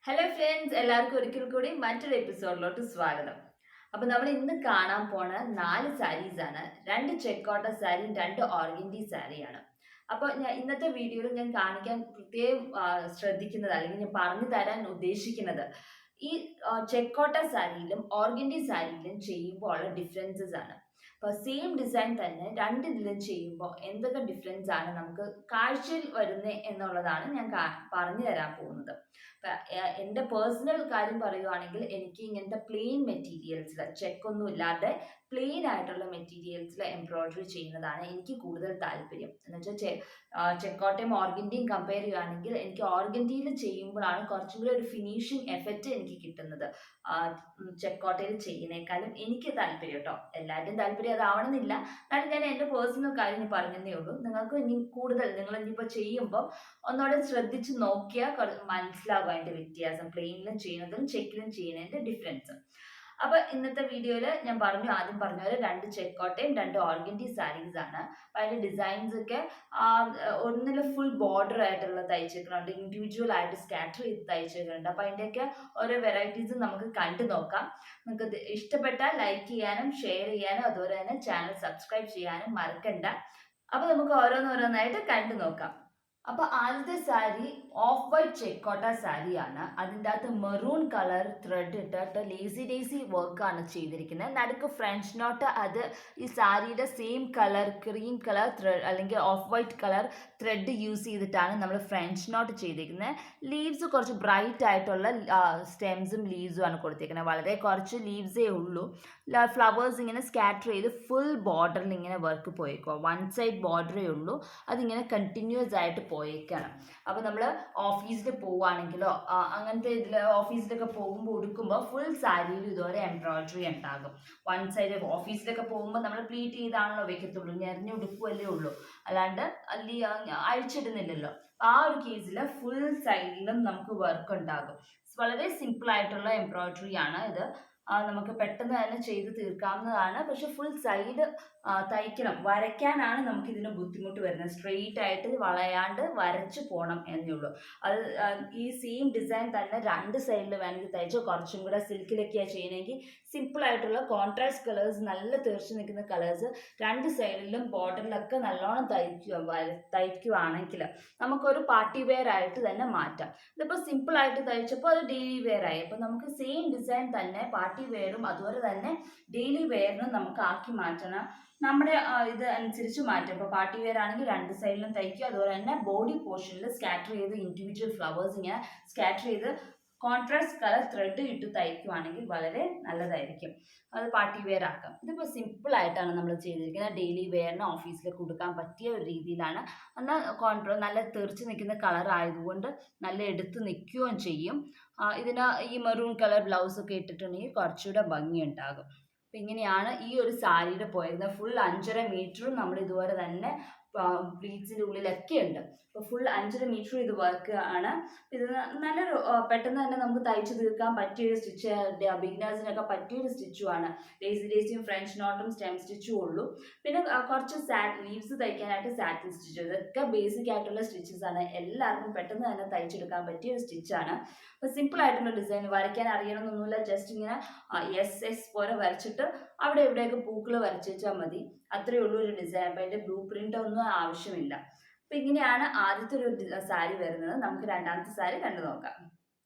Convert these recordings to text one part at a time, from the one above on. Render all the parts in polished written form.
Hello friends, എല്ലാവർക്കും ഒരിക്കൽ കൂടി മറ്റൊരു എപ്പിസോഡിലോട്ട് സ്വാഗതം. അപ്പൊ നമ്മൾ ഇന്ന് കാണാൻ പോണ 4 സാരീസ് ആണ്. 2 ചെക്കോട്ട സാരിയും 2 ഓർഗൻഡി സാരിയാണ്. അപ്പൊ ഞാൻ ഇന്നത്തെ വീഡിയോയിൽ ഞാൻ കാണിക്കാൻ പ്രത്യേകം ശ്രദ്ധിക്കുന്നത്, അല്ലെങ്കിൽ ഞാൻ പറഞ്ഞു തരാൻ ഉദ്ദേശിക്കുന്നത് ഈ ചെക്കോട്ട സാരിയിലും ഓർഗൻഡി സാരിയിലും ചെയ്യുമ്പോൾ ഉള്ള ഡിഫറൻസസ് ആണ്. അപ്പൊ സെയിം ഡിസൈൻ തന്നെ രണ്ടിലും ചെയ്യുമ്പോൾ എന്തൊക്കെ ഡിഫറൻസ് ആണ് നമുക്ക് കാഴ്ചയിൽ വരുന്നത് എന്നുള്ളതാണ് ഞാൻ പറഞ്ഞു തരാൻ പോകുന്നത്. എൻ്റെ പേഴ്സണൽ കാര്യം പറയുവാണെങ്കിൽ എനിക്ക് ഇങ്ങനത്തെ പ്ലെയിൻ മെറ്റീരിയൽസിൽ ചെക്കൊന്നും ഇല്ലാതെ പ്ലെയിൻ ആയിട്ടുള്ള മെറ്റീരിയൽസിൽ എംബ്രോയിഡറി ചെയ്യുന്നതാണ് എനിക്ക് കൂടുതൽ താല്പര്യം. എന്ന് വെച്ചാൽ ചെക്കോട്ടയും ഓർഗൻഡിയും കമ്പയർ ചെയ്യുകയാണെങ്കിൽ എനിക്ക് ഓർഗൻഡിയിൽ ചെയ്യുമ്പോഴാണ് കുറച്ചും കൂടി ഒരു ഫിനിഷിങ് എഫക്റ്റ് എനിക്ക് കിട്ടുന്നത്. ചെക്കോട്ടയിൽ ചെയ്യുന്നേക്കാളും എനിക്ക് താല്പര്യം കേട്ടോ. എല്ലാവരുടെയും താല്പര്യം അതാവണമെന്നില്ല. എന്നാലും ഞാൻ എൻ്റെ പേഴ്സണൽ കാര്യം പറഞ്ഞതേ ഉള്ളൂ. നിങ്ങൾക്ക് ഇനി കൂടുതൽ നിങ്ങൾ ഇനിയിപ്പോൾ ചെയ്യുമ്പോൾ ഒന്നുകൂടെ ശ്രദ്ധിച്ച് നോക്കിയാൽ മനസ്സിലാകും അതിൻ്റെ വ്യത്യാസം, പ്ലെയിനിലും ചെയ്യുന്നതും ചെക്കിലും ചെയ്യുന്നതിൻ്റെ ഡിഫറൻസ്. അപ്പൊ ഇന്നത്തെ വീഡിയോയിൽ ഞാൻ ആദ്യം പറഞ്ഞ പോലെ 2 ചെക്കോട്ടയും 2 ഓർഗൻഡി സാരീസ് ആണ്. അപ്പൊ അതിന്റെ ഡിസൈൻസ് ഒക്കെ ഒന്നിൽ ഫുൾ ബോർഡർ ആയിട്ടുള്ള തയ്ച്ചേക്കുന്നുണ്ട്, ഇൻഡിവിജ്വൽ ആയിട്ട് സ്കാറ്റർ ചെയ്ത് തയ്ച്ചേക്കുന്നുണ്ട്. അപ്പൊ അതിന്റെയൊക്കെ ഓരോ വെറൈറ്റീസ് നമുക്ക് കണ്ടു നോക്കാം. നിങ്ങൾക്ക് ഇഷ്ടപ്പെട്ടാൽ ലൈക്ക് ചെയ്യാനും ഷെയർ ചെയ്യാനും അതുപോലെ തന്നെ ചാനൽ സബ്സ്ക്രൈബ് ചെയ്യാനും മറക്കണ്ട. അപ്പൊ നമുക്ക് ഓരോന്നോരോന്നായിട്ട് കണ്ടു നോക്കാം. അപ്പൊ ആദ്യത്തെ സാരി ഓഫ് വൈറ്റ് ചെക്കോട്ട സാരിയാണ്. അതിൻ്റെ അകത്ത് മെറൂൺ കളർ ത്രെഡ് ഇട്ടിട്ട് ലേസി ഡേസി വർക്കാണ് ചെയ്തിരിക്കുന്നത്. നടുക്ക് ഫ്രഞ്ച് നോട്ട്, അത് ഈ സാരിയുടെ same colour cream colour thread അല്ലെങ്കിൽ off white colour thread use ചെയ്തിട്ടാണ് നമ്മൾ ഫ്രഞ്ച് നോട്ട് ചെയ്തിരിക്കുന്നത്. ലീവ്സ് കുറച്ച് ബ്രൈറ്റ് ആയിട്ടുള്ള സ്റ്റെംസും ലീവ്സും ആണ് കൊടുത്തിരിക്കുന്നത്. വളരെ കുറച്ച് ലീവ്സേ ഉള്ളൂ. ഫ്ലവേഴ്സ് ഇങ്ങനെ സ്കാറ്റർ ചെയ്ത് ഫുൾ ബോർഡറിൽ ഇങ്ങനെ വർക്ക് പോയേക്കോ. വൺ സൈഡ് ബോർഡറേ ഉള്ളൂ, അതിങ്ങനെ കണ്ടിന്യൂസ് ആയിട്ട് പോയേക്കാണ്. അപ്പോൾ നമ്മൾ ഓഫീസിൽ പോവുകയാണെങ്കിലോ അങ്ങനത്തെ ഇതിൽ ഓഫീസിലൊക്കെ പോകുമ്പോൾ ഉടുക്കുമ്പോൾ ഫുൾ സാരിയിൽ ഇതുപോലെ എംബ്രോയിഡറി ഉണ്ടാകും. വൺ സൈഡ് ഓഫീസിലൊക്കെ പോകുമ്പോൾ നമ്മൾ പ്ലീറ്റ് ചെയ്താണല്ലോ വെക്കത്തുള്ളൂ, ഞെറിഞ്ഞ് ഉടുക്കുകയല്ലേ ഉള്ളൂ, അല്ലാണ്ട് അഴിച്ചിടുന്നില്ലല്ലോ. ആ ഒരു കേസിൽ ഫുൾ സൈഡിലും നമുക്ക് വർക്ക് ഉണ്ടാകും. വളരെ സിമ്പിൾ ആയിട്ടുള്ള എംബ്രോയിഡറി ആണ് ഇത്. നമുക്ക് പെട്ടെന്ന് തന്നെ ചെയ്ത് തീർക്കാവുന്നതാണ്. പക്ഷെ ഫുൾ സൈഡ് തയ്ക്കണം, വരയ്ക്കാനാണ് നമുക്ക് ഇതിന് ബുദ്ധിമുട്ട് വരുന്നത്. സ്ട്രെയിറ്റ് ആയിട്ട് വളയാണ്ട് വരച്ചു പോകണം എന്നേ ഉള്ളൂ. അത് ഈ സെയിം ഡിസൈൻ തന്നെ 2 സൈഡിൽ വേണമെങ്കിൽ തയ്ച്ചോ. കുറച്ചും കൂടെ സിൽക്കിലൊക്കെയാണ് ചെയ്യണമെങ്കിൽ സിമ്പിൾ ആയിട്ടുള്ള കോൺട്രാസ്റ്റ് കളേഴ്സ്, നല്ല തെറിച്ച് നിൽക്കുന്ന കളേഴ്സ് 2 സൈഡിലും ബോർഡറിലൊക്കെ നല്ലോണം തയ്ക്കുവാണെങ്കിൽ നമുക്കൊരു പാർട്ടി വെയർ ആയിട്ട് തന്നെ മാറ്റാം. ഇതിപ്പോൾ സിമ്പിൾ ആയിട്ട് തയ്ച്ചപ്പോൾ അത് ഡെയിലി വെയർ ആയി. അപ്പോൾ നമുക്ക് സെയിം ഡിസൈൻ തന്നെ പാർട്ടി വെയറും അതുപോലെ തന്നെ ഡെയിലി വെയറിനും നമുക്ക് ആക്കി മാറ്റണം. നമ്മുടെ ഇത് അനുസരിച്ച് മാറ്റും. ഇപ്പോൾ പാർട്ടി വെയർ ആണെങ്കിൽ 2 സൈഡിലും തയ്ക്കും. അതുപോലെ തന്നെ ബോഡി പോർഷനിൽ സ്കാറ്റർ ചെയ്ത് ഇൻഡിവിജ്വൽ ഫ്ലവേഴ്സ് ഇങ്ങനെ സ്കാറ്റർ ചെയ്ത് കോൺട്രാസ്റ്റ് കളർ ത്രെഡ് ഇട്ട് തയ്ക്കുവാണെങ്കിൽ വളരെ നല്ലതായിരിക്കും. അത് പാർട്ടി വെയർ ആക്കാം. ഇതിപ്പോൾ സിമ്പിൾ ആയിട്ടാണ് നമ്മൾ ചെയ്തിരിക്കുന്നത്. ഡെയിലി വെയറിന് ഓഫീസിലേക്ക് കൊടുക്കാൻ പറ്റിയ ഒരു രീതിയിലാണ്. എന്നാൽ നല്ല തെറിച്ച് നിൽക്കുന്ന കളർ ആയതുകൊണ്ട് നല്ല എടുത്ത് നിൽക്കുകയും ചെയ്യും. ഇതിന് ഈ മെറൂൺ കളർ ബ്ലൗസൊക്കെ ഇട്ടിട്ടുണ്ടെങ്കിൽ കുറച്ചുകൂടെ ഭംഗിയുണ്ടാകും. അപ്പം ഇങ്ങനെയാണ് ഈ ഒരു സാരിയുടെ പോയിരുന്നത്. ഫുൾ 5.5 മീറ്ററും നമ്മൾ ഇതുപോലെ തന്നെ പ്ലീറ്റ്സിൻ്റെ ഉള്ളിലൊക്കെ ഉണ്ട്. അപ്പോൾ ഫുൾ 5.5 മീറ്റർ ഇത് വർക്ക് ആണ്. ഇത് നല്ലൊരു പെട്ടെന്ന് തന്നെ നമുക്ക് തയ്ച്ചു തീർക്കാൻ പറ്റിയൊരു സ്റ്റിച്ച്, ബിഗിനേഴ്സിനൊക്കെ പറ്റിയൊരു സ്റ്റിച്ചുമാണ്. ലേസിയും ഫ്രഞ്ച് നോട്ടും സ്റ്റെം സ്റ്റിച്ചും ഉള്ളൂ. പിന്നെ കുറച്ച് ലീവ്സ് തയ്ക്കാനായിട്ട് സാറ്റിൻ സ്റ്റിച്ച്, ഇതൊക്കെ ബേസിക് ആയിട്ടുള്ള സ്റ്റിച്ചസ് ആണ്. എല്ലാവർക്കും പെട്ടെന്ന് തന്നെ തയ്ച്ചെടുക്കാൻ പറ്റിയൊരു സ്റ്റിച്ചാണ്. അപ്പോൾ സിമ്പിൾ ആയിട്ടുള്ള ഡിസൈൻ, വരയ്ക്കാൻ അറിയണമെന്നൊന്നുമില്ല. ജസ്റ്റ് ഇങ്ങനെ എസ് പോലെ വരച്ചിട്ട് അവിടെ ഇവിടെയൊക്കെ പൂക്കൾ വരച്ച് വെച്ചാൽ മതി. അത്രയേ ഉള്ളൂ ഒരു ഡിസൈൻ. അപ്പം അതിൻ്റെ ബ്ലൂ പ്രിൻ്റ് ഒന്നും ആവശ്യമില്ല. അപ്പം ഇങ്ങനെയാണ് ആദ്യത്തെ ഒരു സാരി വരുന്നത്. നമുക്ക് രണ്ടാമത്തെ സാരി കണ്ടു നോക്കാം.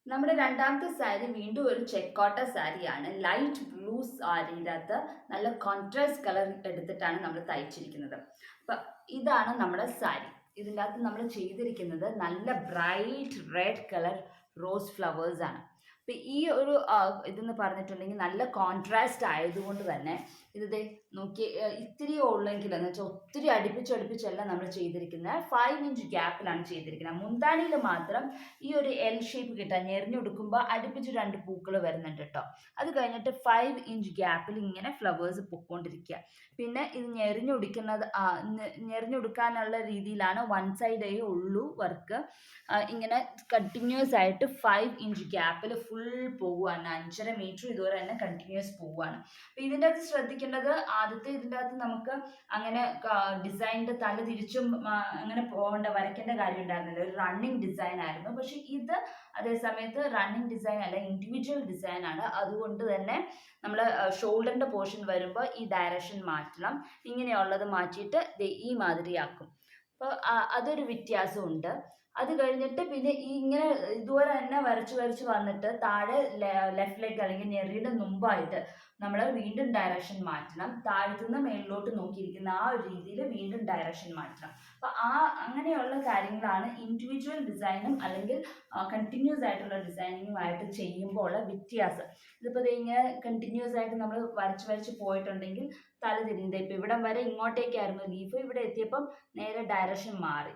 നമ്മുടെ രണ്ടാമത്തെ സാരി വീണ്ടും ഒരു ചെക്കോട്ട സാരിയാണ്. ലൈറ്റ് ബ്ലൂ സാരിയുടെ അകത്ത് നല്ല കോൺട്രാസ്റ്റ് കളർ എടുത്തിട്ടാണ് നമ്മൾ തയ്ച്ചിരിക്കുന്നത്. അപ്പം ഇതാണ് നമ്മുടെ സാരി. ഇതിൻ്റെ അകത്ത് നമ്മൾ ചെയ്തിരിക്കുന്നത് നല്ല bright red colour rose flowers ആണ്. അപ്പം ഈ ഒരു ഇതെന്ന് പറഞ്ഞിട്ടുണ്ടെങ്കിൽ നല്ല കോൺട്രാസ്റ്റ് ആയതുകൊണ്ട് തന്നെ ഇത് നോക്കി ഇത്തിരി ഉള്ളെങ്കിൽ എന്ന് വെച്ചാൽ ഒത്തിരി അടുപ്പിച്ചല്ല നമ്മൾ ചെയ്തിരിക്കുന്നത്. 5 ഇഞ്ച് ഗ്യാപ്പിലാണ് ചെയ്തിരിക്കുന്നത്. മുന്താണിയിൽ മാത്രം ഈ ഒരു എൽ ഷേപ്പ് കിട്ടാൻ ഞെറിഞ്ഞെടുക്കുമ്പോൾ അടുപ്പിച്ച് 2 പൂക്കൾ വരുന്നുണ്ട് കേട്ടോ. അത് കഴിഞ്ഞിട്ട് 5 ഇഞ്ച് ഗ്യാപ്പിൽ ഇങ്ങനെ ഫ്ലവേഴ്സ് പൊക്കോണ്ടിരിക്കുക. പിന്നെ ഇത് ഞെറിഞ്ഞെടുക്കാനുള്ള രീതിയിലാണ് 1 സൈഡേ ഉള്ളൂ വർക്ക്. ഇങ്ങനെ കണ്ടിന്യൂസ് ആയിട്ട് 5 ഇഞ്ച് ഗ്യാപ്പിൽ ഫുൾ ഫുൾ പോവുകയാണ്, 5.5 മീറ്റർ ഇതുവരെ തന്നെ കണ്ടിന്യൂസ് പോവുകയാണ്. അപ്പൊ ഇതിൻ്റെ അകത്ത് ശ്രദ്ധിക്കേണ്ടത്, ആദ്യത്തെ ഇതിൻ്റെ അകത്ത് നമുക്ക് അങ്ങനെ ഡിസൈനിന്റെ തല തിരിച്ചും അങ്ങനെ വരയ്ക്കേണ്ട കാര്യം ഉണ്ടായിരുന്നില്ല, ഒരു റണ്ണിങ് ഡിസൈൻ ആയിരുന്നു. പക്ഷെ ഇത് അതേ സമയത്ത് റണ്ണിങ് ഡിസൈൻ അല്ല, ഇൻഡിവിജ്വൽ ഡിസൈൻ ആണ്. അതുകൊണ്ട് തന്നെ നമ്മൾ ഷോൾഡറിന്റെ പോർഷൻ വരുമ്പോൾ ഈ ഡയറക്ഷൻ മാറ്റണം, ഇങ്ങനെയുള്ളത് മാറ്റിയിട്ട് ഈ മാതിരിയാക്കും. അപ്പോൾ അതൊരു വ്യത്യാസമുണ്ട്. അത് കഴിഞ്ഞിട്ട് പിന്നെ ഈ ഇങ്ങനെ ഇതുപോലെ തന്നെ വരച്ച് വന്നിട്ട് താഴെ ലെഫ്റ്റ് ലെഗ് അല്ലെങ്കിൽ ഞെറിയുടെ മുമ്പായിട്ട് നമ്മൾ വീണ്ടും ഡയറക്ഷൻ മാറ്റണം. താഴത്തുനിന്ന് മേളിലോട്ട് നോക്കിയിരിക്കുന്ന ആ ഒരു രീതിയിൽ വീണ്ടും ഡയറക്ഷൻ മാറ്റണം. അപ്പൊ അങ്ങനെയുള്ള കാര്യങ്ങളാണ് ഇൻഡിവിജ്വൽ ഡിസൈനും അല്ലെങ്കിൽ കണ്ടിന്യൂസ് ആയിട്ടുള്ള ഡിസൈനിങ്ങുമായിട്ട് ചെയ്യുമ്പോൾ ഉള്ള വ്യത്യാസം. ഇതിപ്പോൾ ഇങ്ങനെ കണ്ടിന്യൂസ് ആയിട്ട് നമ്മൾ വരച്ച് പോയിട്ടുണ്ടെങ്കിൽ തല തിരിഞ്ഞത് ഇപ്പം ഇവിടം വരെ ഇങ്ങോട്ടേക്കായിരുന്നു ലീഫ്, ഇവിടെ എത്തിയപ്പം നേരെ ഡയറക്ഷൻ മാറി.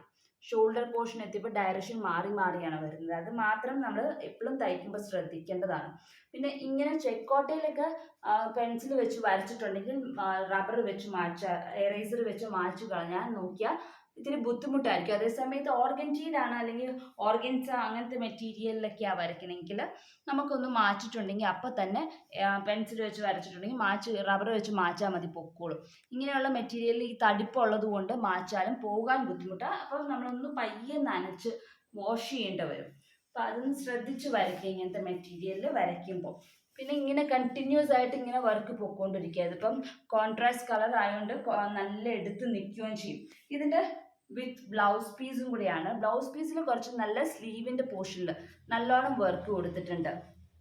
ഷോൾഡർ പോർഷൻ എത്തിയപ്പോൾ ഡയറക്ഷൻ മാറിയാണ് വരുന്നത്. അത് മാത്രം നമ്മൾ എപ്പോഴും തയ്ക്കുമ്പോൾ ശ്രദ്ധിക്കേണ്ടതാണ്. പിന്നെ ഇങ്ങനെ ചെക്കോട്ടയിലൊക്കെ പെൻസിൽ വെച്ച് വരച്ചിട്ടുണ്ടെങ്കിൽ റബ്ബർ വെച്ച് എറേസർ വെച്ച് മായ്ച്ചു കളഞ്ഞാൽ നോക്കിയാൽ ഇത്തിരി ബുദ്ധിമുട്ടായിരിക്കും. അതേസമയത്ത് ഓർഗൻജയിലാണ് അല്ലെങ്കിൽ ഓർഗൻസ അങ്ങനത്തെ മെറ്റീരിയലിലൊക്കെയാണ് വരയ്ക്കണമെങ്കിൽ നമുക്കൊന്ന് മാറ്റിയിട്ടുണ്ടെങ്കിൽ അപ്പം തന്നെ പെൻസിൽ വെച്ച് വരച്ചിട്ടുണ്ടെങ്കിൽ റബ്ബർ വെച്ച് മായ്ച്ചാൽ മതി, പൊക്കോളും. ഇങ്ങനെയുള്ള മെറ്റീരിയലിൽ ഈ തടിപ്പുള്ളത് കൊണ്ട് മായ്ച്ചാലും പോകാൻ ബുദ്ധിമുട്ടാണ്. അപ്പം നമ്മളൊന്ന് പയ്യെ നനച്ച് വാഷ് ചെയ്യേണ്ടി വരും. അപ്പം അതൊന്ന് ശ്രദ്ധിച്ച് വരയ്ക്കുക ഇങ്ങനത്തെ മെറ്റീരിയലിൽ വരയ്ക്കുമ്പോൾ. പിന്നെ ഇങ്ങനെ കണ്ടിന്യൂസ് ആയിട്ട് ഇങ്ങനെ വർക്ക് പൊയ്ക്കൊണ്ടിരിക്കുക. ഇതിപ്പം കോൺട്രാസ്റ്റ് കളർ ആയതുകൊണ്ട് നല്ല എടുത്ത് നിൽക്കുകയും ചെയ്യും. ഇതിൻ്റെ വിത്ത് ബ്ലൗസ് പീസും കൂടിയാണ്. ബ്ലൗസ് പീസിൽ കുറച്ച് നല്ല സ്ലീവിൻ്റെ പോർഷനിൽ നല്ലോണം വർക്ക് കൊടുത്തിട്ടുണ്ട്.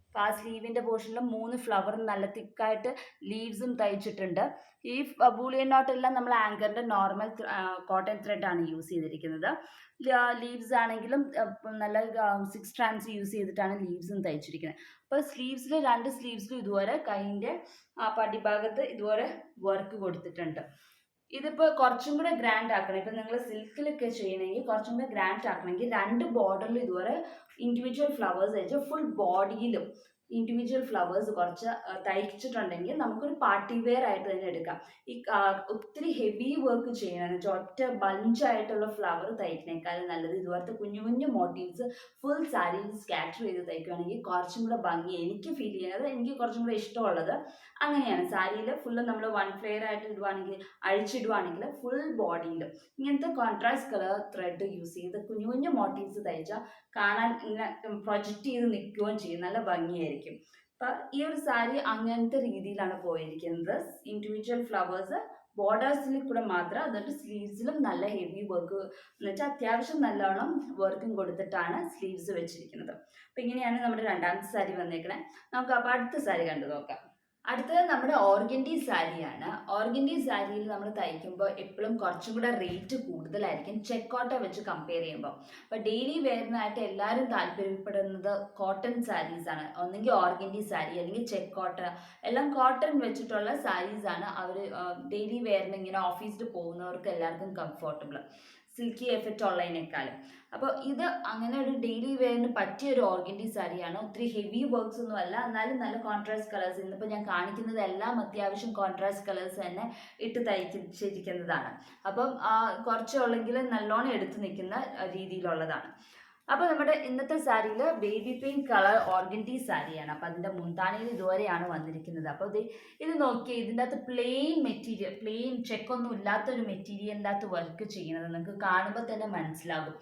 അപ്പോൾ ആ സ്ലീവിൻ്റെ പോർഷനിൽ 3 ഫ്ലവർ നല്ല തിക്കായിട്ട് ലീവ്സും തയ്ച്ചിട്ടുണ്ട്. ഈ ബൂളിയൻ നോട്ടെല്ലാം നമ്മൾ ആങ്കറിൻ്റെ നോർമൽ കോട്ടൺ ത്രെഡാണ് യൂസ് ചെയ്തിരിക്കുന്നത്. ലീവ്സ് ആണെങ്കിലും നല്ല 6 സ്ട്രാൻഡ്സ് യൂസ് ചെയ്തിട്ടാണ് ലീവ്സും തയ്ച്ചിരിക്കുന്നത്. അപ്പോൾ സ്ലീവ്സിൽ 2 സ്ലീവ്സിലും ഇതുപോലെ കൈൻ്റെ പടിഭാഗത്ത് ഇതുപോലെ വർക്ക് കൊടുത്തിട്ടുണ്ട്. ഇതിപ്പോൾ കുറച്ചും കൂടെ ഗ്രാൻഡ് ആക്കണം. ഇപ്പം നിങ്ങൾ സിൽക്കിലൊക്കെ ചെയ്യണമെങ്കിൽ കുറച്ചും കൂടെ ഗ്രാൻഡ് ആക്കണമെങ്കിൽ 2 ബോർഡറിൽ ഇതുപോലെ ഇൻഡിവിജ്വൽ ഫ്ലവേഴ്സ് വെച്ച് ഫുൾ ബോഡിയിലും ഇൻഡിവിജ്വൽ ഫ്ലവേഴ്സ് കുറച്ച് തയ്ച്ചിട്ടുണ്ടെങ്കിൽ നമുക്കൊരു പാർട്ടി വെയർ ആയിട്ട് തന്നെ എടുക്കാം. ഈ ഒത്തിരി ഹെവി വർക്ക് ചെയ്യണമെന്ന് വെച്ചാൽ ഒറ്റ ബഞ്ചായിട്ടുള്ള ഫ്ലവർ തയ്ക്കണേക്കാളും നല്ലത് ഇതുപോലത്തെ കുഞ്ഞു കുഞ്ഞു മോട്ടീവ്സ് ഫുൾ സാരിയിൽ സ്കാറ്റർ ചെയ്ത് തയ്ക്കുകയാണെങ്കിൽ കുറച്ചും കൂടെ ഭംഗി എനിക്ക് ഫീൽ ചെയ്യുന്നത്, എനിക്ക് കുറച്ചും കൂടെ ഇഷ്ടമുള്ളത് അങ്ങനെയാണ്. സാരിയിൽ ഫുള്ള് നമ്മൾ 1 ഫ്ലെയർ ആയിട്ട് ഇടുവാണെങ്കിൽ, അഴിച്ചിടുവാണെങ്കിൽ ഫുൾ ബോഡിയിലും ഇങ്ങനത്തെ കോൺട്രാസ്റ്റ് കളർ ത്രെഡ് യൂസ് ചെയ്ത് കുഞ്ഞു കുഞ്ഞു മോട്ടീവ്സ് തയ്ച്ചാൽ കാണാൻ ഇങ്ങനെ പ്രൊജക്റ്റ് ചെയ്ത് നിൽക്കുകയും ചെയ്യും, നല്ല ഭംഗിയായിരിക്കും. അപ്പം ഈ ഒരു സാരി അങ്ങനത്തെ രീതിയിലാണ് പോയിരിക്കുന്നത്. ഇൻഡിവിജ്വൽ ഫ്ലവേഴ്സ് ബോർഡേഴ്സിൽ കൂടെ മാത്രം, എന്നിട്ട് സ്ലീവ്സിലും നല്ല ഹെവി വർക്ക് എന്ന് വെച്ചാൽ അത്യാവശ്യം നല്ലോണം വർക്കും കൊടുത്തിട്ടാണ് സ്ലീവ്സ് വെച്ചിരിക്കുന്നത്. അപ്പം ഇങ്ങനെയാണ് നമ്മുടെ രണ്ടാമത്തെ സാരി വന്നേക്കണേ. നമുക്ക് അപ്പോൾ അടുത്ത സാരി കണ്ടു നോക്കാം. അടുത്തത് നമ്മുടെ ഓർഗൻഡി സാരിയാണ്. ഓർഗൻഡി സാരിയിൽ നമ്മൾ തയ്ക്കുമ്പോൾ എപ്പോഴും കുറച്ചും കൂടെ റേറ്റ് കൂടുതലായിരിക്കും ചെക്കോട്ട വെച്ച് കമ്പയർ ചെയ്യുമ്പോൾ. അപ്പോൾ ഡെയിലി വെയറിനായിട്ട് എല്ലാവരും താല്പര്യപ്പെടുന്നത് കോട്ടൺ സാരീസാണ്. ഒന്നെങ്കിൽ ഓർഗൻഡി സാരി അല്ലെങ്കിൽ ചെക്കോട്ട, എല്ലാം കോട്ടൺ വെച്ചിട്ടുള്ള സാരീസാണ് അവർ ഡെയിലി വെയറിന് ഇങ്ങനെ ഓഫീസിൽ പോകുന്നവർക്ക് എല്ലാവർക്കും കംഫർട്ടബിൾ, സിൽക്കി എഫക്റ്റ് ഉള്ളതിനേക്കാളും. അപ്പോൾ ഇത് അങ്ങനെ ഒരു ഡെയിലി വെയറിന് പറ്റിയ ഒരു ഓർഗൻഡി സാരിയാണ്. ഒത്തിരി ഹെവി വർക്ക്സ് ഒന്നും അല്ല, എന്നാലും നല്ല കോൺട്രാസ്റ്റ് കളേഴ്സ്. ഇന്നിപ്പോൾ ഞാൻ കാണിക്കുന്നത് എല്ലാം അത്യാവശ്യം കോൺട്രാസ്റ്റ് കളേഴ്സ് തന്നെ ഇട്ട് തയ്ച്ചിരിക്കുന്നതാണ്. അപ്പം കുറച്ചുള്ളെങ്കിലും നല്ലോണം എടുത്ത് നിൽക്കുന്ന രീതിയിലുള്ളതാണ്. അപ്പോൾ നമ്മുടെ ഇന്നത്തെ സാരിയിൽ ബേബി പിങ്ക് കളർ ഓർഗൻഡി സാരിയാണ്. അപ്പോൾ അതിൻ്റെ മുന്താണിയിൽ ഇതുവരെയാണ് വന്നിരിക്കുന്നത്. അപ്പോൾ ഇത് നോക്കിയാൽ ഇതിൻ്റെ അകത്ത് പ്ലെയിൻ മെറ്റീരിയൽ, പ്ലെയിൻ ചെക്കൊന്നും ഇല്ലാത്തൊരു മെറ്റീരിയലിൻ്റെ അകത്ത് വർക്ക് ചെയ്യുന്നത് നിങ്ങൾക്ക് കാണുമ്പോൾ തന്നെ മനസ്സിലാകും.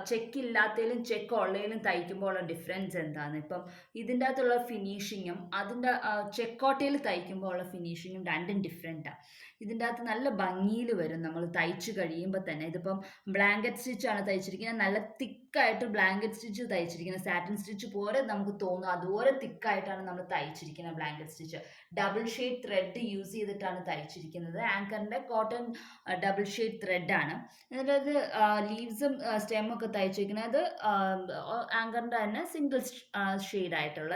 ചെക്കില്ലാത്തതിലും ചെക്ക് ഉള്ളതിലും തയ്ക്കുമ്പോൾ ഉള്ള ഡിഫറൻസ് എന്താണ്. ഇപ്പം ഇതിൻ്റെ അകത്തുള്ള ഫിനിഷിങ്ങും അതിൻ്റെ ചെക്കോട്ടയിൽ തയ്ക്കുമ്പോൾ ഉള്ള ഫിനിഷിങ്ങും രണ്ടും ഡിഫറെൻറ്റാണ്. ഇതിൻ്റെ അകത്ത് നല്ല ഭംഗിയിൽ വരും നമ്മൾ തയ്ച്ച് കഴിയുമ്പോൾ തന്നെ. ഇതിപ്പം ബ്ലാങ്കറ്റ് സ്റ്റിച്ചാണ് തയ്ച്ചിരിക്കുന്നത്, നല്ല തിക്കായിട്ട് ബ്ലാങ്കറ്റ് സ്റ്റിച്ച് തയ്ച്ചിരിക്കുന്നത്. സാറ്റിൻ സ്റ്റിച്ച് പോലെ നമുക്ക് തോന്നും, അതുപോലെ തിക്കായിട്ടാണ് നമ്മൾ തയ്ച്ചിരിക്കുന്നത് blanket stitch. Double shade thread use ചെയ്തിട്ടാണ് തയ്ച്ചിരിക്കുന്നത്. ആങ്കറിൻ്റെ കോട്ടൺ ഡബിൾ ഷെയ്ഡ് ത്രെഡാണ്. എന്നിട്ട് അത് ലീവ്സും സ്റ്റെമ്മൊക്കെ തയ്ച്ചിരിക്കുന്നത് ആങ്കറിൻ്റെ തന്നെ സിംഗിൾ ഷെയ്ഡായിട്ടുള്ള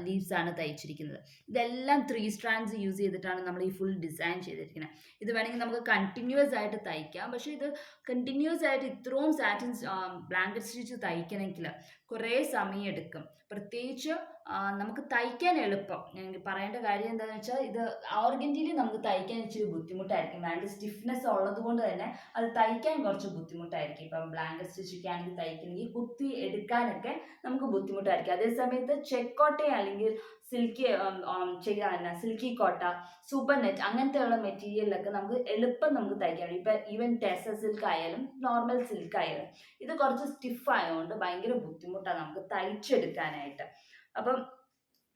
ലീവ്സാണ് തയ്ച്ചിരിക്കുന്നത്. ഇതെല്ലാം 3 സ്ട്രാൻഡ്സ് യൂസ് ചെയ്തിട്ടാണ് നമ്മൾ ഈ ഫുൾ ഡിസൈൻ ചെയ്തിരിക്കുന്നത്. ഇത് വേണമെങ്കിൽ നമുക്ക് കണ്ടിന്യൂസ് ആയിട്ട് തയ്ക്കാം. പക്ഷേ ഇത് കണ്ടിന്യൂസ് ആയിട്ട് ഇത്രയും സാറ്റിൻ ബ്ലാങ്കറ്റ് സ്റ്റിച്ച് തയ്ക്കണമെങ്കിൽ കുറേ സമയം എടുക്കും. പ്രത്യേകിച്ച് നമുക്ക് തയ്ക്കാൻ എളുപ്പം. ഞാൻ പറയേണ്ട കാര്യം എന്താണെന്ന് വെച്ചാൽ, ഇത് ഓർഗൻഡിയിൽ നമുക്ക് തയ്ക്കാൻ ഇച്ചിരി ബുദ്ധിമുട്ടായിരിക്കും. ഭയങ്കര സ്റ്റിഫ്നെസ് ഉള്ളത് കൊണ്ട് തന്നെ അത് തയ്ക്കാൻ കുറച്ച് ബുദ്ധിമുട്ടായിരിക്കും. ഇപ്പം ബ്ലാങ്കറ്റ് സ്റ്റിച്ചൊക്കെ ആണെങ്കിൽ തയ്ക്കണമെങ്കിൽ കുത്തി എടുക്കാനൊക്കെ നമുക്ക് ബുദ്ധിമുട്ടായിരിക്കും. അതേ സമയത്ത് ചെക്കോട്ട അല്ലെങ്കിൽ സിൽക്കി സിൽക്കി കോട്ട, സൂപ്പർ നെറ്റ് അങ്ങനത്തെയുള്ള മെറ്റീരിയലിലൊക്കെ നമുക്ക് എളുപ്പം നമുക്ക് തയ്ക്കാൻ പറ്റും. ഇപ്പം ഈവൻ ടെസർ സിൽക്ക് ആയാലും നോർമൽ സിൽക്ക് ആയാലും ഇത് കുറച്ച് സ്റ്റിഫ് ആയതുകൊണ്ട് ഭയങ്കര ബുദ്ധിമുട്ടാണ് നമുക്ക് തയ്ച്ചെടുക്കാനായിട്ട്. അപ്പം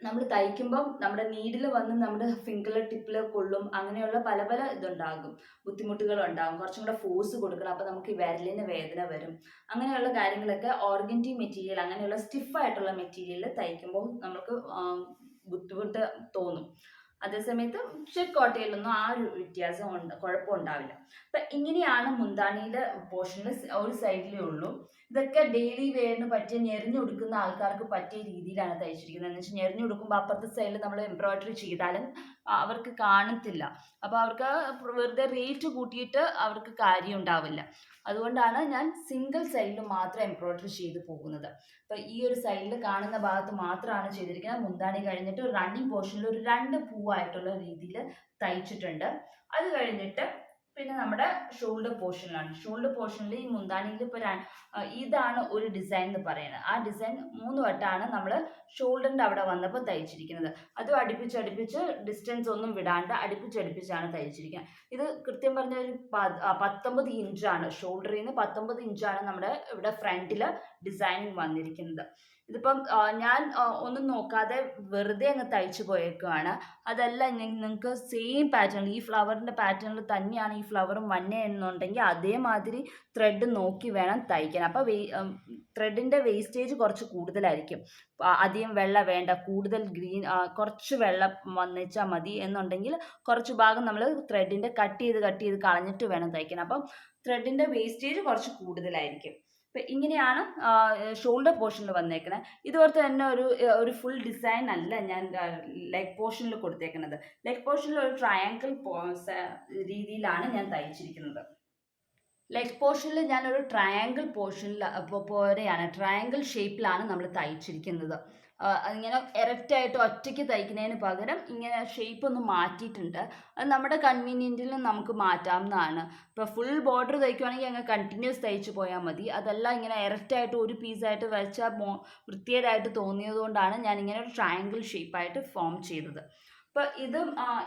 നമ്മൾ തയ്ക്കുമ്പം നമ്മുടെ നീഡിൽ വന്ന് നമ്മുടെ ഫിംഗർ ടിപ്പിൽ കൊള്ളും. അങ്ങനെയുള്ള പല പല ഇതുണ്ടാകും, ബുദ്ധിമുട്ടുകൾ ഉണ്ടാകും. കുറച്ചും കൂടെ ഫോഴ്സ് കൊടുക്കണം, അപ്പം നമുക്ക് ഈ വിരലിന് വേദന വരും. അങ്ങനെയുള്ള കാര്യങ്ങളൊക്കെ ഓർഗൻഡി മെറ്റീരിയൽ, അങ്ങനെയുള്ള സ്റ്റിഫായിട്ടുള്ള മെറ്റീരിയൽ തയ്ക്കുമ്പോൾ നമുക്ക് ബുദ്ധിമുട്ട് തോന്നും. അതേസമയത്ത് ചെക്കോട്ടയിലൊന്നും ആ ഒരു വ്യത്യാസം കുഴപ്പമുണ്ടാവില്ല. അപ്പം ഇങ്ങനെയാണ് മുന്താണിയുടെ പോർഷനിൽ ഒരു സൈഡിലേ ഉള്ളൂ. ഇതൊക്കെ ഡെയിലി വെയറിന് പറ്റിയ ഞെറിഞ്ഞു കൊടുക്കുന്ന ആൾക്കാർക്ക് പറ്റിയ രീതിയിലാണ് തയ്ച്ചിരിക്കുന്നത്. എന്ന് വെച്ചാൽ ഞെറിഞ്ഞു കൊടുക്കുമ്പോൾ അപ്പുറത്തെ സൈഡിൽ നമ്മൾ എംബ്രോയിഡറി ചെയ്താലും അവർക്ക് കാണത്തില്ല. അപ്പോൾ അവർക്ക് വെറുതെ റേറ്റ് കൂട്ടിയിട്ട് അവർക്ക് കാര്യം ഉണ്ടാവില്ല. അതുകൊണ്ടാണ് ഞാൻ സിംഗിൾ സൈഡിൽ മാത്രം എംബ്രോയിഡറി ചെയ്ത് പോകുന്നത്. അപ്പം ഈ ഒരു സൈഡിൽ കാണുന്ന ഭാഗത്ത് മാത്രമാണ് ചെയ്തിരിക്കുന്നത്. മുന്താണി കഴിഞ്ഞിട്ട് റണ്ണിങ് പോർഷനിൽ ഒരു 2 പൂവായിട്ടുള്ള രീതിയിൽ തയ്ച്ചിട്ടുണ്ട്. അത് കഴിഞ്ഞിട്ട് പിന്നെ നമ്മുടെ ഷോൾഡർ പോർഷനിലാണ്. ഷോൾഡർ പോർഷനിൽ ഈ മുന്താണിയിൽ ഇപ്പോൾ ഇതാണ് ഒരു ഡിസൈൻ എന്ന് പറയുന്നത്. ആ ഡിസൈൻ 3 വട്ടമാണ് നമ്മൾ ഷോൾഡറിൻ്റെ അവിടെ വന്നപ്പോൾ തയ്ച്ചിരിക്കുന്നത്. അതും അടുപ്പിച്ച് ഡിസ്റ്റൻസ് ഒന്നും വിടാണ്ട് അടുപ്പിച്ചാണ് തയ്ച്ചിരിക്കുന്നത്. ഇത് കൃത്യം പറഞ്ഞ ഒരു 19 ഇഞ്ചാണ്. ഷോൾഡറിൽ നിന്ന് 19 ഇഞ്ചാണ് നമ്മുടെ ഇവിടെ ഫ്രണ്ടിൽ ഡിസൈനിങ് വന്നിരിക്കുന്നത്. ഇതിപ്പം ഞാൻ ഒന്നും നോക്കാതെ വെറുതെ അങ്ങ് തയ്ച്ചു പോയേക്കുവാണ്. അതല്ല നിങ്ങൾക്ക് സെയിം പാറ്റേൺ, ഈ ഫ്ലവറിൻ്റെ പാറ്റേണിൽ തന്നെയാണ് ഈ ഫ്ലവറും വന്നേ എന്നുണ്ടെങ്കിൽ അതേമാതിരി ത്രെഡ് നോക്കി വേണം തയ്ക്കാൻ. അപ്പോൾ ത്രെഡിൻ്റെ വേസ്റ്റേജ് കുറച്ച് കൂടുതലായിരിക്കും. അധികം വെള്ള വേണ്ട, കൂടുതൽ ഗ്രീൻ കുറച്ച് വെള്ളം വന്നേച്ചാൽ മതി എന്നുണ്ടെങ്കിൽ കുറച്ച് ഭാഗം നമ്മൾ ത്രെഡിൻ്റെ കട്ട് ചെയ്ത് കളഞ്ഞിട്ട് വേണം തയ്ക്കാൻ. അപ്പം ത്രെഡിൻ്റെ വേസ്റ്റേജ് കുറച്ച് കൂടുതലായിരിക്കും. അപ്പം ഇങ്ങനെയാണ് ഷോൾഡർ പോർഷനിൽ വന്നേക്കുന്നത്. ഇതുപോലത്തെ തന്നെ ഒരു ഫുൾ ഡിസൈൻ അല്ല ഞാൻ ലെഗ് പോർഷനിൽ കൊടുത്തേക്കുന്നത്. ലെഗ് പോർഷനിൽ ഒരു ട്രയാങ്കിൾ രീതിയിലാണ് ഞാൻ തയ്ച്ചിരിക്കുന്നത്. ലെഗ് പോർഷനിൽ ഞാനൊരു ട്രയാങ്കിൾ പോലെയാണ്, ട്രയാങ്കിൾ ഷേപ്പിലാണ് നമ്മൾ തയ്ച്ചിരിക്കുന്നത്. ഇങ്ങനെ എറക്റ്റായിട്ട് ഒറ്റയ്ക്ക് തയ്ക്കുന്നതിന് പകരം ഇങ്ങനെ ഷേപ്പ് ഒന്ന് മാറ്റിയിട്ടുണ്ട്. അത് നമ്മുടെ കൺവീനിയൻറ്റിൽ നമുക്ക് മാറ്റാവുന്നതാണ്. ഇപ്പോൾ ഫുൾ ബോർഡർ തയ്ക്കുവാണെങ്കിൽ അങ്ങ് കണ്ടിന്യൂസ് തയ്ച്ച് പോയാൽ മതി. അതല്ല, ഇങ്ങനെ എറക്റ്റായിട്ട് ഒരു പീസായിട്ട് വെച്ചാൽ വൃത്തികേടായിട്ട് തോന്നിയത് കൊണ്ടാണ് ഞാനിങ്ങനെ ഒരു ട്രയാങ്കിൾ ഷേപ്പായിട്ട് ഫോം ചെയ്തത്. അപ്പോൾ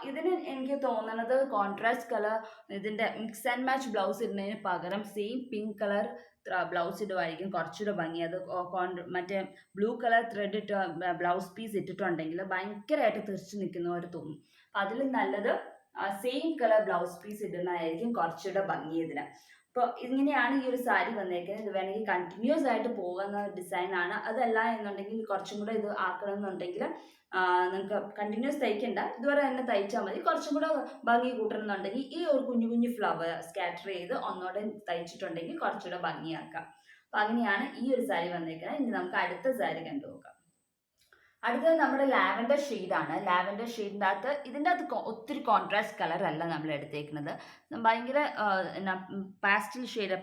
ഇതിന് എനിക്ക് തോന്നുന്നത് കോൺട്രാസ്റ്റ് കളർ, ഇതിൻ്റെ മിക്സ് ആൻഡ് മാച്ച് ബ്ലൗസ് ഇടുന്നതിന് പകരം സെയിം പിങ്ക് കളർ ബ്ലൗസ് ഇടുമായിരിക്കും കുറച്ചുകൂടെ ഭംഗി. അത് മറ്റേ ബ്ലൂ കളർ ത്രെഡ് ഇട്ട് ബ്ലൗസ് പീസ് ഇട്ടിട്ടുണ്ടെങ്കിൽ ഭയങ്കരമായിട്ട് തെറിച്ച് നിൽക്കുന്ന പോലെ തോന്നും. അപ്പം അതിൽ നല്ലത് സെയിം കളർ ബ്ലൗസ് പീസ് ഇടുന്നതായിരിക്കും കുറച്ചുകൂടെ ഭംഗി ഇതിന്. അപ്പോൾ ഇങ്ങനെയാണ് ഈ ഒരു സാരി വന്നേക്കുന്നത്. ഇത് വേണമെങ്കിൽ കണ്ടിന്യൂസ് ആയിട്ട് പോകുന്ന ഡിസൈനാണ്. അതല്ല എന്നുണ്ടെങ്കിൽ കുറച്ചും കൂടെ ഇത് ആക്കണമെന്നുണ്ടെങ്കിൽ നിങ്ങൾക്ക് കണ്ടിന്യൂസ് തയ്ക്കണ്ട, ഇതുവരെ തന്നെ തയ്ച്ചാൽ മതി. കുറച്ചും കൂടെ ഭംഗി കൂട്ടണമെന്നുണ്ടെങ്കിൽ ഈ ഒരു കുഞ്ഞു ഫ്ലവർ സ്കാറ്റർ ചെയ്ത് ഒന്നോടെ തയ്ച്ചിട്ടുണ്ടെങ്കിൽ കുറച്ചുകൂടെ ഭംഗിയാക്കാം. അപ്പം അങ്ങനെയാണ് ഈ ഒരു സാരി വന്നേക്കുന്നത്. ഇനി നമുക്ക് അടുത്ത സാരി കണ്ടുപോകാം. അടുത്തത് നമ്മുടെ ലാവൻഡർ ഷെയ്ഡാണ്. ലാവൻഡർ ഷെയ്ഡിൻ്റെ അകത്ത് ഇതിൻ്റെ അകത്ത് ഒത്തിരി കോൺട്രാസ്റ്റ് കളർ അല്ല നമ്മൾ എടുത്തേക്കുന്നത്. ഭയങ്കര പാസ്റ്റൽ ഷെയ്ഡ്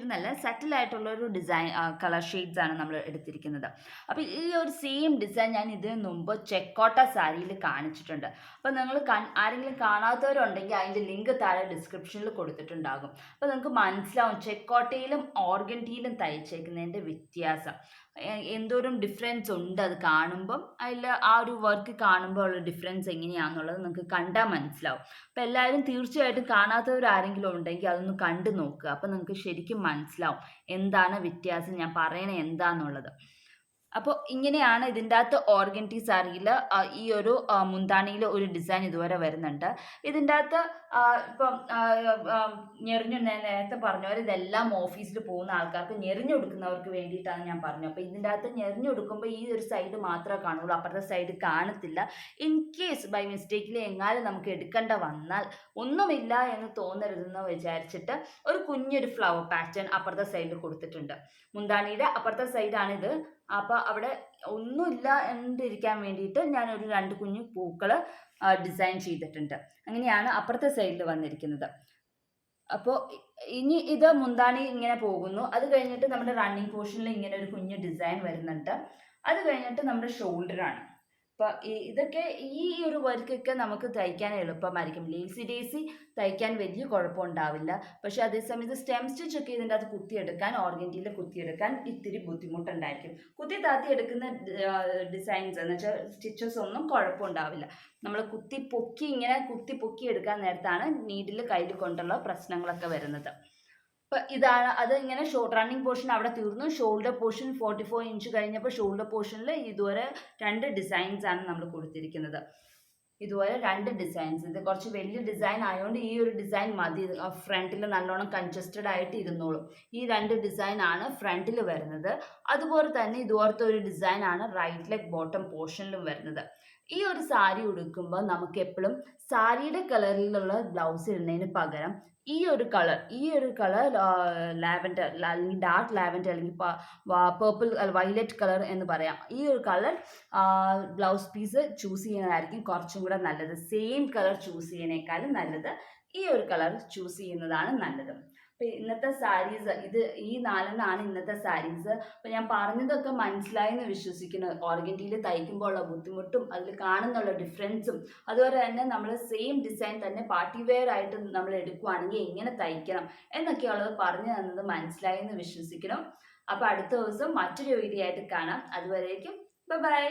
എന്നല്ല, സെറ്റിലായിട്ടുള്ള ഒരു ഡിസൈൻ കളർ ഷെയ്ഡ്സ് ആണ് നമ്മൾ എടുത്തിരിക്കുന്നത്. അപ്പോൾ ഈ ഒരു സെയിം ഡിസൈൻ ഞാൻ ഇതിന് മുമ്പ് ചെക്കോട്ട സാരിയിൽ കാണിച്ചിട്ടുണ്ട്. അപ്പോൾ നിങ്ങൾ ആരെങ്കിലും കാണാത്തവരുണ്ടെങ്കിൽ അതിൻ്റെ ലിങ്ക് താഴെ ഡിസ്ക്രിപ്ഷനിൽ കൊടുത്തിട്ടുണ്ടാകും. അപ്പോൾ നിങ്ങൾക്ക് മനസ്സിലാവും ചെക്കോട്ടയിലും ഓർഗൻഡിയിലും തയ്ച്ചേക്കുന്നതിൻ്റെ വ്യത്യാസം. എന്തോരം ഡിഫറൻസ് ഉണ്ട് അത് കാണുമ്പം. അതിൽ ആ ഒരു വർക്ക് കാണുമ്പോൾ ഉള്ള ഡിഫറൻസ് എങ്ങനെയാണെന്നുള്ളത് നിങ്ങൾക്ക് കണ്ടാൽ മനസ്സിലാവും. അപ്പോൾ എല്ലാവരും തീർച്ചയായിട്ടും കാണാത്തവരാരെങ്കിലും ഉണ്ടെങ്കിൽ അതൊന്ന് കണ്ടു നോക്കുക. അപ്പോൾ നിങ്ങൾക്ക് ശരിക്കും മനസ്സിലാവും എന്താണ് വ്യത്യാസം, ഞാൻ പറയണത് എന്താണെന്നുള്ളത്. അപ്പോൾ ഇങ്ങനെയാണ് ഇതിൻ്റെ അകത്ത് ഓർഗൻഡി സാരിയിൽ ഈ ഒരു മുന്താണിയിൽ ഒരു ഡിസൈൻ ഇതുവരെ വരുന്നുണ്ട്. ഇതിൻ്റെ അകത്ത് ഇപ്പം ഞെറിഞ്ഞു, നേരത്തെ പറഞ്ഞവർ ഇതെല്ലാം ഓഫീസിൽ പോകുന്ന ആൾക്കാർക്ക് ഞെറിഞ്ഞു കൊടുക്കുന്നവർക്ക് വേണ്ടിയിട്ടാണ് ഞാൻ പറഞ്ഞത്. അപ്പോൾ ഇതിൻ്റെ അകത്ത് ഞെറിഞ്ഞു കൊടുക്കുമ്പോൾ ഈ ഒരു സൈഡ് മാത്രമേ കാണുള്ളൂ, അപ്പുറത്തെ സൈഡ് കാണത്തില്ല. ഇൻ കേസ് ബൈ മിസ്റ്റേക്കിൽ എങ്ങാനും നമുക്ക് എടുക്കേണ്ട വന്നാൽ ഒന്നുമില്ല എന്ന് തോന്നരുതെന്ന് വിചാരിച്ചിട്ട് ഒരു കുഞ്ഞൊരു ഫ്ലവർ പാറ്റേൺ അപ്പുറത്തെ സൈഡിൽ കൊടുത്തിട്ടുണ്ട്. മുന്താണിയുടെ അപ്പുറത്തെ സൈഡാണിത്. അപ്പോൾ അവിടെ ഒന്നുമില്ല എന്നിരിക്കാൻ വേണ്ടിയിട്ട് ഞാനൊരു 2 കുഞ്ഞു പൂക്കൾ ഡിസൈൻ ചെയ്തിട്ടുണ്ട്. അങ്ങനെയാണ് അപ്പുറത്തെ സൈഡിൽ വന്നിരിക്കുന്നത്. അപ്പോൾ ഇനി ഇത് മുന്താണി ഇങ്ങനെ പോകുന്നു. അത് കഴിഞ്ഞിട്ട് നമ്മുടെ റണ്ണിങ് പോർഷനിൽ ഇങ്ങനെ ഒരു കുഞ്ഞു ഡിസൈൻ വരുന്നുണ്ട്. അത് കഴിഞ്ഞിട്ട് നമ്മുടെ ഷോൾഡറാണ്. അപ്പൊ ഇതൊക്കെ ഈ ഒരു വർക്കൊക്കെ നമുക്ക് തയ്ക്കാൻ എളുപ്പമായിരിക്കും. ലേസി ഡേസി തയ്ക്കാൻ വലിയ കുഴപ്പമുണ്ടാവില്ല. പക്ഷെ അതേസമയത്ത് സ്റ്റെം സ്റ്റിച്ച് ഒക്കെ ഇതിൻ്റെ അകത്ത് കുത്തിയെടുക്കാൻ, ഓർഗൻഡിയിൽ കുത്തിയെടുക്കാൻ ഇത്തിരി ബുദ്ധിമുട്ടുണ്ടായിരിക്കും. കുത്തി താത്തി എടുക്കുന്ന ഡിസൈൻസ് എന്ന് വെച്ചാൽ സ്റ്റിച്ചസ് ഒന്നും കുഴപ്പമുണ്ടാവില്ല. നമ്മൾ കുത്തി പൊക്കി എടുക്കാൻ നേരത്താണ് നീഡിൽ കയ്യിൽ കൊണ്ടുള്ള പ്രശ്നങ്ങളൊക്കെ വരുന്നത്. അപ്പൊ ഇതാണ് അത്. ഇങ്ങനെ റണ്ണിങ് പോർഷൻ അവിടെ തീർന്നു. ഷോൾഡർ പോർഷൻ 44 ഇഞ്ച് കഴിഞ്ഞപ്പോൾ ഷോൾഡർ പോർഷനിൽ ഇതുവരെ 2 ഡിസൈൻസ് ആണ് നമ്മൾ കൊടുത്തിരിക്കുന്നത്. ഇതുപോലെ 2 ഡിസൈൻസ്. ഇത് കുറച്ച് വലിയ ഡിസൈൻ ആയതുകൊണ്ട് ഈ ഒരു ഡിസൈൻ മതി. ഫ്രണ്ടിൽ നല്ലോണം കൺജസ്റ്റഡ് ആയിട്ട് ഇരുന്നോളും. ഈ 2 ഡിസൈൻ ആണ് ഫ്രണ്ടിൽ വരുന്നത്. അതുപോലെ തന്നെ ഇതുപോലത്തെ ഒരു ഡിസൈൻ ആണ് റൈറ്റ് ലെഗ് ബോട്ടം പോർഷനിലും വരുന്നത്. ഈ ഒരു സാരി ഉടുക്കുമ്പോൾ നമുക്ക് എപ്പോഴും സാരിയുടെ കളറിലുള്ള ബ്ലൗസ് ഇടുന്നതിന് പകരം ഈ ഒരു കളർ ലാവൻഡർ അല്ലെങ്കിൽ ഡാർക്ക് ലാവൻഡർ അല്ലെങ്കിൽ പേർപ്പിൾ വയലറ്റ് കളർ എന്ന് പറയാം. ഈ ഒരു കളർ ബ്ലൗസ് പീസ് ചൂസ് ചെയ്യുന്നതായിരിക്കും കുറച്ചും കൂടെ നല്ലത്. സെയിം കളർ ചൂസ് ചെയ്യുന്നതിനേക്കാളും നല്ലത് ഈ ഒരു കളർ ചൂസ് ചെയ്യുന്നതാണ് നല്ലത്. അപ്പം ഇന്നത്തെ സാരീസ് ഈ 4 ഇന്നത്തെ സാരീസ്. അപ്പം ഞാൻ പറഞ്ഞതൊക്കെ മനസ്സിലായെന്ന് വിശ്വസിക്കുന്നു. ഓർഗൻഡിയിൽ തയ്ക്കുമ്പോൾ ഉള്ള ബുദ്ധിമുട്ടും അതിൽ കാണുന്നുള്ള ഡിഫറൻസും അതുപോലെ തന്നെ നമ്മൾ സെയിം ഡിസൈൻ തന്നെ പാർട്ടി വെയർ ആയിട്ട് നമ്മൾ എടുക്കുകയാണെങ്കിൽ എങ്ങനെ തയ്ക്കണം എന്നൊക്കെയുള്ളത് പറഞ്ഞു തന്നത് മനസ്സിലായെന്ന് വിശ്വസിക്കണം. അപ്പോൾ അടുത്ത ദിവസം മറ്റൊരു വീഡിയോ ആയിട്ട് കാണാം. അതുവരേക്കും ബൈ.